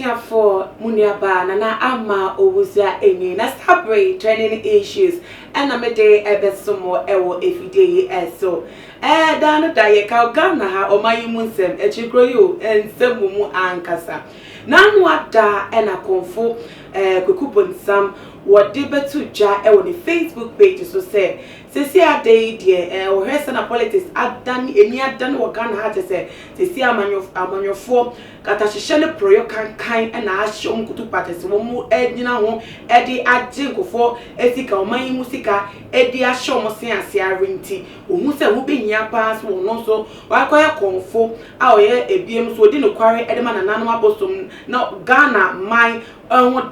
for Muniaba na ama owuza enyi na sabre training issues and I'm a day ebesomo ewo everyday so dan da ye ka Ghana ha o mayi munsem echikroyo ensemu mu ankasa nanu ada na konfo Kwaku Bonsam wode betu ja ewo ni Facebook page so say sesi ade die o hese na politics adan eni adan wo Ghana ha te say sesi amanyofo kata hihye ne proyo kankan na ahyom kutu parties wo mu edina ho edi ajinkofo esika oman musika edi ahyom se ase arenti ohun se wo behia pass wo no so wa koya konfo a oye ebiem so odi no kware edema na nanom abosom na Ghana mai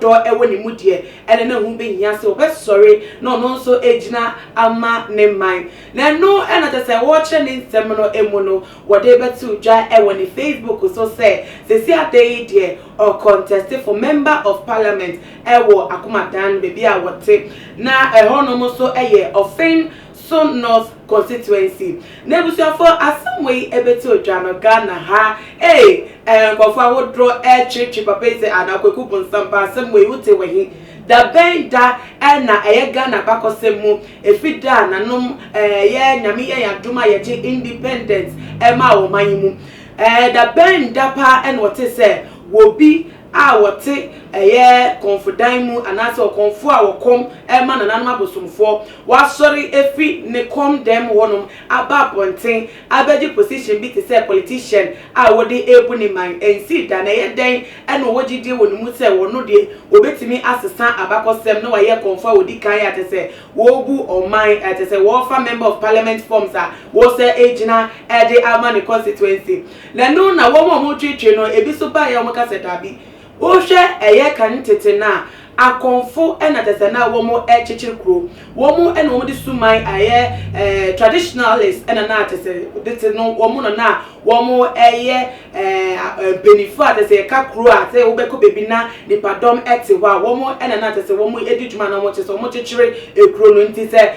do ewo ni mu de ene na hu behia se obesori no no so ejina ama ne mai na no ena te se wo che ni nsem no emu no wode betu dwa ewo ni Facebook so say sesi ade die or contested for member of parliament ewo akomadan baby a wote na ehono so eye ofin so north constituency nebusuafo asamwe ebeto dwano Ghana ha nkofo awodro chichi papa ise ana Kwaku Bonsam pa asamwe wote wehi da benda na Ghana bakosemu efida nanom ye nyame ye aduma ye independence ma wo manyimu da benda pa wote se wobi a wote konfodan mu anase okonfo a wokom ma nananum abosomfo wasori efi ne kom dem wonom aba ponten abeji position bi te say politician a wode ebu ni man ensi da na ye den no wogide wonimu se wono de obetimi asesa abakosem na waye konfo wodi kan ya te say wobu oman te say wo fa member of parliament forms a wo say ejina de amani constituency na no na wo mo twetwe no ebi so ba ya mo kase dabi o hwe kan tete na akonfo na tese na wo mo echichirkro wo mo na wo di suman traditionalist na tese tete no wo mo na wo mo benefit tese ka kro a tese wo be ko bebi na nipadom ete wa wo mo na tese wo mo edidwuma na mo tese wo mo chichire ekro no nti se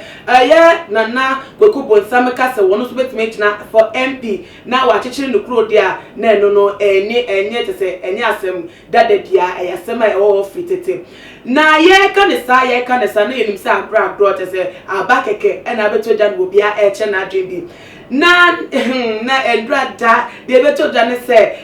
na Kwaku Bonsam ka se wo no so betime gina for MP na wa chichire no kro dia na no enye tese enye asem dada dia asem a wo fitete na ye kanisa na enim se abra bro te se abakeke na beto dan wo bia eche na adwembi na endrada de beto dan se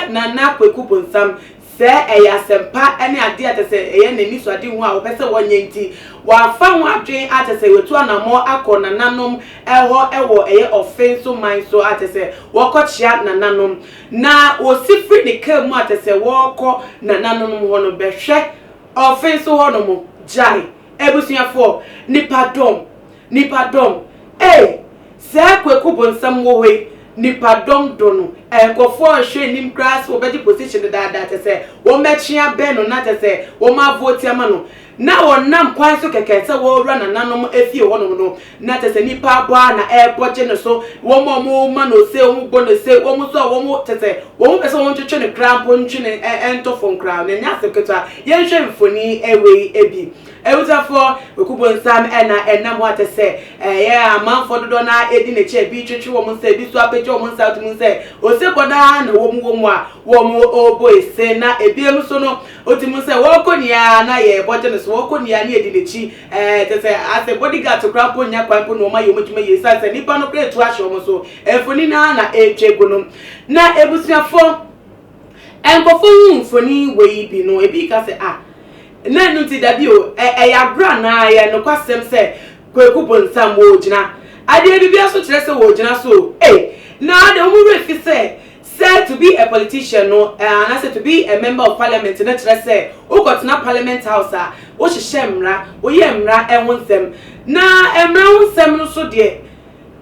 na Kwaku Bonsam se asempa ene ade ate se nani so ade hu a wo pese wonye nti wa fa hu adwen ate se wetu anamo akọ nanom ewo offense man so ate se wo kochia nanom na osifri ne kam ate se wo kọ nanom ho no behwe offense ho no mo jai ebusuafo nipadom se Kwaku Bonsam wo we nipadom dono enkofo hwe nim grass wo bedi position da te se wo mechia beno na te se wo ma vote ama no na wonam kwan so keke se wo wura nanom efie ho no na te se nipa aboa na boje no so wo mo ma no se wo bo no se wo mo so wo mo te se wo mo pese wo ntwetwe ne krampo ntwene entofon crown na nya se ketwa ye hwe mfoni ewe ebi ewutafo Kwaku Bonsam na enam ho te se amanfo dodo na edi ne che bi twetwe wo mo se bi so apeje wo mo nsa to mo se o se koda na wo mo a wo mo obo ese na ebiem so no otimu se wo konia na ye boje no so wo konia na edi ne chi te se as a bodyguard to krampo nya kwanpo no ma ye omutuma ye sa se nipa no kretu ahwe mo so efoni na etwego no na ebusuafo enkofo mfoni we bi no ebi ka se na nuti dabi o ya bra na ya no kwasem se Kwaku Bonsam wo gina ade bibia so kire se wo gina so na de mu refi se said to be a politician no and I said to be a member of parliament na kire se o got na parliament house o hihye mra o ye mra ehonsem na emra honsem no so de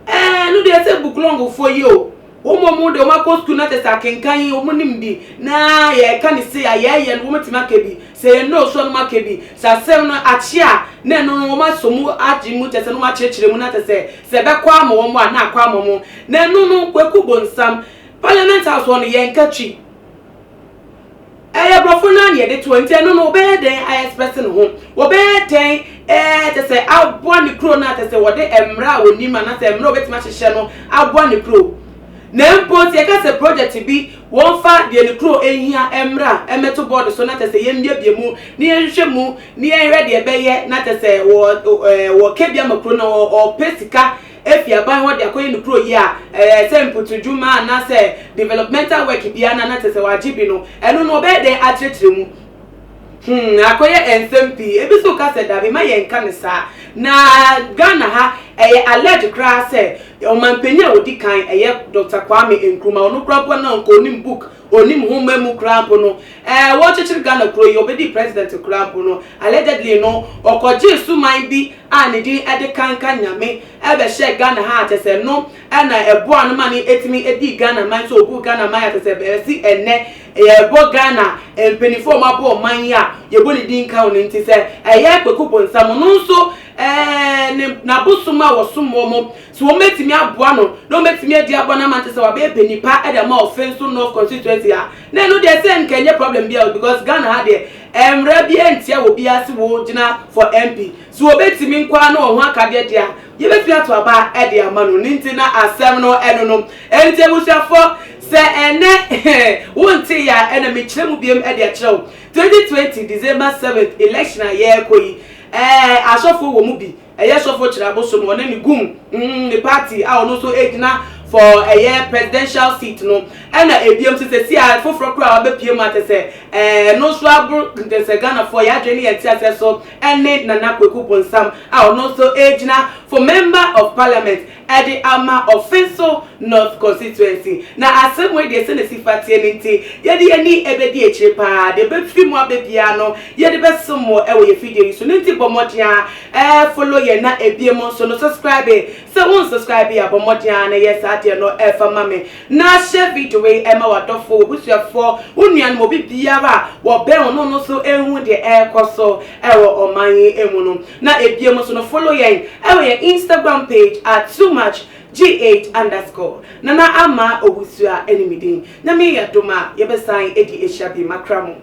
no de se buklongo for you wo de o ma school na tesa kenkan o munim bi na ye ka ni se ye no metima ka bi se no so no ma ka bi sa sem no achia na no o ma somu ajimu tese no ma chirechire mu na tese se be kwa mo mo na kwa mo na no Kwaku Bonsam parliament house won ye nkatwi brofo na ye de 20 no be den I expect no ho wo be den tese abo ni kro na tese wo de emra onima na tese emra obetima hihye no abo ni kro Nempo ti eka se project bi won fa de ne kro ehia emra emeto board so na tese yemde biemu ne yenhwe mu ne yenhwe de beye na tese wo kebia makro na o pesika efia ban ho de akoye ne kro yi a se mputu djuma na se developmental work bia na tese wajibi no eno no be de atretre mu akoye ensempi ebi so ka se da be ma yenka ne sa na Ghana ha alleged cry say o mampenya odi kan Dr. Kwame Nkrumah onu krampo na nko onim book onim homa mu krampo no wo chichiri Ghana kro yi obedi president krampo no allegedly no okoje suman bi ani din ede kanka nyame ebe she Ghana ha atese no na ebo anu mani etimi edi Ghana man so obu Ghana man atese be si enne ebo Ghana empenifo mabo man ya yebo ni din kan oni nti se Kwaku Bonsam no nso na busuma wosumo mo so metimi aboa no metimi adi aboa na mantese wa be penipa e dem offense north constituency a na no dey say nkenye problem bia because Ghana ha dey emra bi entia obi ase wo gina for MP so obetimi nkwa na ho akade dia ye betimi ato aba e dey ama no nti na asem no eno no enti ebusuafo se ene wonti ya ena me kiremu biem e dey kirew 2020 December 7th election a ye koyi asofo wo mu bi sofo chiraboso no ne gum the party a ono so egina for presidential seat no na ebiem se si a foforo kra wa bepiem atese no so abru ntese Ghana for ya dwene yeti ase so ene nana Kwaku Bonsam a ono so egina for member of parliament at the ama offenso north constituency na asem we dey se ne sifatie nti ye de ani ebedi echire pa de be fimu abebia no ye de be somo wo ye video so nti bomodia follow ye na ebiem so no subscribe so won subscribe ya bomodia na yes ade no efa mame na share video we ema wadofo obusuafo unuan mo bibiara wo be no so ehun de ekoso wo oman emu no na ebiem so no follow ye ye Instagram page at @g8_ nana ama obusua enimidin na me yadoma yebesan edi eshabi makramo